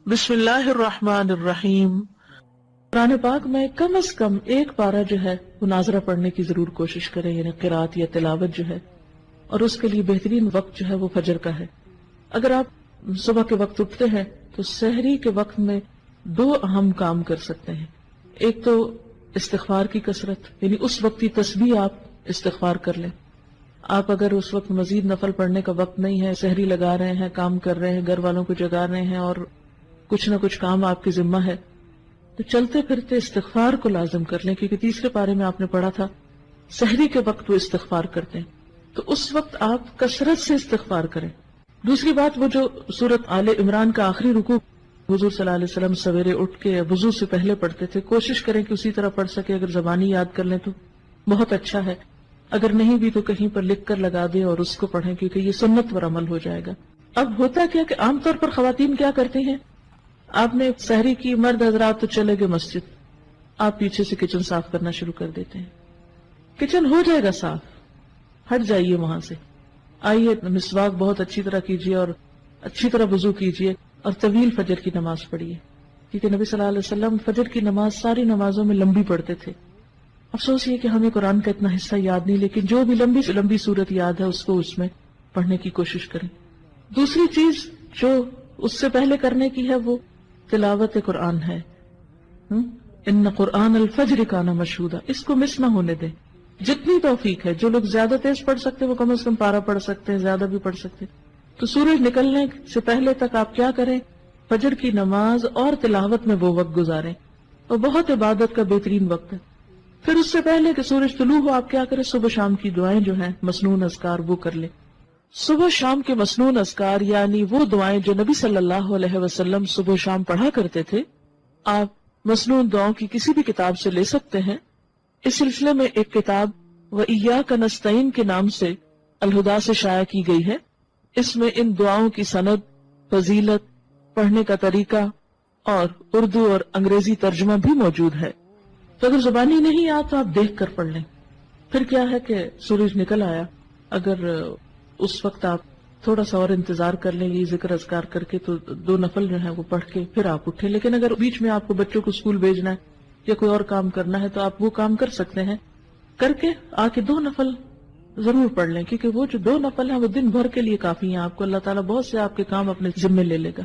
بسم اللہ الرحمن الرحیم۔ قرآن پاک میں کم از کم ایک پارہ جو ہے وہ ناظرہ پڑھنے کی ضرور کوشش کریں، یعنی قرات یا تلاوت جو ہے، اور اس کے لیے بہترین وقت جو ہے وہ فجر کا ہے۔ اگر آپ صبح کے وقت اٹھتے ہیں تو سحری کے وقت میں دو اہم کام کر سکتے ہیں۔ ایک تو استغفار کی کثرت، یعنی اس وقت کی تسبیح آپ استغفار کر لیں۔ آپ اگر اس وقت مزید نفل پڑھنے کا وقت نہیں ہے، سحری لگا رہے ہیں، کام کر رہے ہیں، گھر والوں کو جگا رہے ہیں اور کچھ نہ کچھ کام آپ کی ذمہ ہے، تو چلتے پھرتے استغفار کو لازم کر لیں، کیونکہ تیسرے پارے میں آپ نے پڑھا تھا سحری کے وقت وہ استغفار کرتے ہیں، تو اس وقت آپ کثرت سے استغفار کریں۔ دوسری بات، وہ جو سورۃ آل عمران کا آخری رکوع حضور صلی اللہ علیہ وسلم سویرے اٹھ کے وضو سے پہلے پڑھتے تھے، کوشش کریں کہ اسی طرح پڑھ سکے۔ اگر زبانی یاد کر لیں تو بہت اچھا ہے، اگر نہیں بھی تو کہیں پر لکھ کر لگا دیں اور اس کو پڑھیں، کیونکہ یہ سنت پر عمل ہو جائے گا۔ اب ہوتا کیا کہ عام طور پر خواتین کیا کرتی ہیں، آپ نے سحری کی، مرد حضرات تو چلے گئے مسجد، آپ پیچھے سے کچن صاف کرنا شروع کر دیتے ہیں۔ کچن ہو جائے گا صاف، ہٹ جائیے وہاں سے، آئیے مسواک بہت اچھی طرح کیجیے اور اچھی طرح وضو کیجیے اور طویل فجر کی نماز پڑھیے، کیونکہ نبی صلی اللہ علیہ وسلم فجر کی نماز ساری نمازوں میں لمبی پڑھتے تھے۔ افسوس یہ کہ ہمیں قرآن کا اتنا حصہ یاد نہیں، لیکن جو بھی لمبی سے لمبی صورت یاد ہے اس کو اس میں پڑھنے کی کوشش کریں۔ دوسری چیز جو اس سے پہلے کرنے کی ہے وہ تلاوت قرآن ہے۔ ان قرآن الفجر کان مشہودا، اس کو مس نہ ہونے دیں، جتنی توفیق ہے۔ جو لوگ زیادہ تیز پڑھ سکتے وہ کم از کم پارہ پڑھ سکتے ہیں، زیادہ بھی پڑھ سکتے ہیں۔ تو سورج نکلنے سے پہلے تک آپ کیا کریں، فجر کی نماز اور تلاوت میں وہ وقت گزاریں، اور بہت عبادت کا بہترین وقت ہے۔ پھر اس سے پہلے کہ سورج طلوع ہو آپ کیا کریں، صبح شام کی دعائیں جو ہیں مسنون اذکار وہ کر لیں۔ صبح شام کے مسنون اذکار یعنی وہ دعائیں جو نبی صلی اللہ علیہ وسلم صبح شام پڑھا کرتے تھے، آپ مسنون دعاؤں کی کسی بھی کتاب سے لے سکتے ہیں۔ اس سلسلے میں ایک کتاب وَإِيَّاكَ نَسْتَعِينُ کے نام سے الہدا سے شائع کی گئی ہے۔ اس میں ان دعاؤں کی سند، فضیلت، پڑھنے کا طریقہ اور اردو اور انگریزی ترجمہ بھی موجود ہے۔ تو اگر زبانی نہیں آتا تو آپ دیکھ کر پڑھ لیں۔ پھر کیا ہے کہ سورج نکل آیا، اگر اس وقت آپ تھوڑا سا اور انتظار کر لیں یہ ذکر اذکار کر کے، تو دو نفل جو ہیں وہ پڑھ کے پھر آپ اٹھیں۔ لیکن اگر بیچ میں آپ کو بچوں کو اسکول بھیجنا ہے یا کوئی اور کام کرنا ہے تو آپ وہ کام کر سکتے ہیں، کر کے آ کے دو نفل ضرور پڑھ لیں، کیونکہ وہ جو دو نفل ہیں وہ دن بھر کے لیے کافی ہیں، آپ کو اللہ تعالیٰ بہت سے آپ کے کام اپنے ذمے لے لے گا۔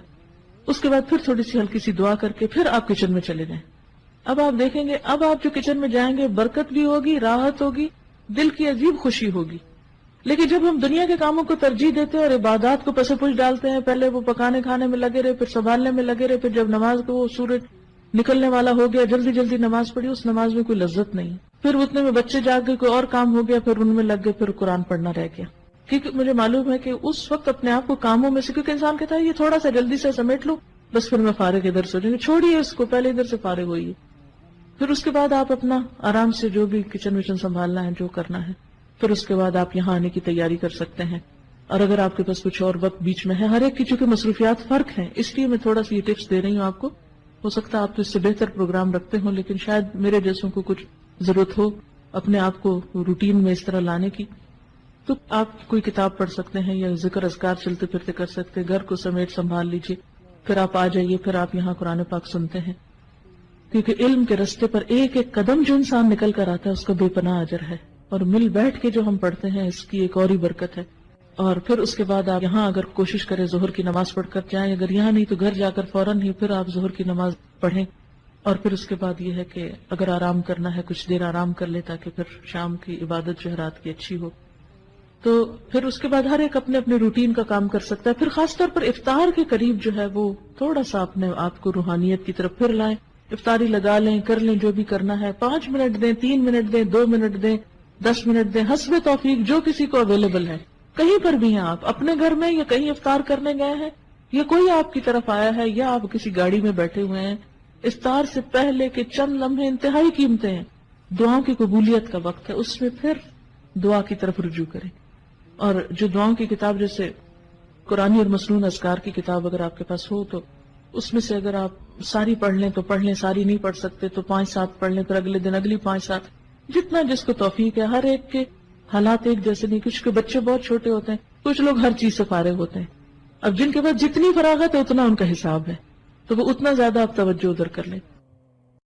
اس کے بعد پھر تھوڑی سی ہلکی سی دعا کر کے پھر آپ کچن میں چلے جائیں۔ اب آپ دیکھیں گے، اب آپ جو کچن میں جائیں گے برکت بھی ہوگی، راحت ہوگی، دل کی عجیب خوشی ہوگی۔ لیکن جب ہم دنیا کے کاموں کو ترجیح دیتے ہیں اور عبادات کو پس پش ڈالتے ہیں، پہلے وہ پکانے کھانے میں لگے رہے، پھر سنبھالنے میں لگے رہے، پھر جب نماز کو وہ سورج نکلنے والا ہو گیا جلدی جلدی نماز پڑھی، اس نماز میں کوئی لذت نہیں، پھر اتنے میں بچے جاگ گئے، کوئی اور کام ہو گیا، پھر ان میں لگ گئے، پھر قرآن پڑھنا رہ گیا۔ کیونکہ مجھے معلوم ہے کہ اس وقت اپنے آپ کو کاموں میں سے، کیونکہ انسان کہتا ہے یہ تھوڑا سا جلدی سے سمیٹ لو بس پھر میں فارغ ادھر سے ہو جائیں گے، چھوڑیے اس کو، پہلے ادھر سے فارغ ہوئیے۔ پھر اس کے بعد آپ اپنا آرام سے جو بھی کچن وچن سنبھالنا ہے، جو کرنا ہے، پھر اس کے بعد آپ یہاں آنے کی تیاری کر سکتے ہیں۔ اور اگر آپ کے پاس کچھ اور وقت بیچ میں ہے، ہر ایک کی چونکہ مصروفیات فرق ہیں، اس لیے میں تھوڑا سی یہ ٹپس دے رہی ہوں آپ کو۔ ہو سکتا ہے آپ تو اس سے بہتر پروگرام رکھتے ہوں، لیکن شاید میرے جیسوں کو کچھ ضرورت ہو اپنے آپ کو روٹین میں اس طرح لانے کی، تو آپ کوئی کتاب پڑھ سکتے ہیں یا ذکر اذکار چلتے پھرتے کر سکتے ہیں، گھر کو سمیٹ سنبھال لیجئے، پھر آپ آ جائیے، پھر آپ یہاں قرآن پاک سنتے ہیں۔ کیونکہ علم کے رستے پر ایک ایک قدم جو انسان نکل کر آتا ہے اس کا بے پناہ اجر ہے، اور مل بیٹھ کے جو ہم پڑھتے ہیں اس کی ایک اور ہی برکت ہے۔ اور پھر اس کے بعد آپ یہاں اگر کوشش کریں ظہر کی نماز پڑھ کر جائیں، اگر یہاں نہیں تو گھر جا کر فوراً ہی پھر آپ ظہر کی نماز پڑھیں، اور پھر اس کے بعد یہ ہے کہ اگر آرام کرنا ہے کچھ دیر آرام کر لیں تاکہ پھر شام کی عبادت جو ہے رات کی اچھی ہو۔ تو پھر اس کے بعد ہر ایک اپنے اپنے روٹین کا کام کر سکتا ہے۔ پھر خاص طور پر افطار کے قریب جو ہے وہ تھوڑا سا اپنے آپ کو روحانیت کی طرف پھر لائیں، افطاری لگا لیں، کر لیں جو بھی کرنا ہے، 5 منٹ دیں، 3 منٹ دیں، 2 منٹ دیں، 10 منٹ دیں، حسب توفیق جو کسی کو اویلیبل ہے۔ کہیں پر بھی ہیں آپ، اپنے گھر میں یا کہیں افطار کرنے گئے ہیں یا کوئی آپ کی طرف آیا ہے یا آپ کسی گاڑی میں بیٹھے ہوئے ہیں، افطار سے پہلے کے چند لمحے انتہائی قیمتی ہیں، دعاؤں کی قبولیت کا وقت ہے، اس میں پھر دعا کی طرف رجوع کریں۔ اور جو دعاؤں کی کتاب جیسے قرآنی اور مسنون اذکار کی کتاب اگر آپ کے پاس ہو تو اس میں سے اگر آپ ساری پڑھ لیں تو پڑھ لیں، ساری نہیں پڑھ سکتے تو 5-7 پڑھ لیں، پھر اگلے دن اگلی 5-7، جتنا جس کو توفیق ہے۔ ہر ایک کے حالات ایک جیسے نہیں، کچھ کے بچے بہت چھوٹے ہوتے ہیں، کچھ لوگ ہر چیز سے فارغ ہوتے ہیں۔ اب جن کے پاس جتنی فراغت ہے اتنا ان کا حساب ہے، تو وہ اتنا زیادہ آپ توجہ ادھر کر لیں.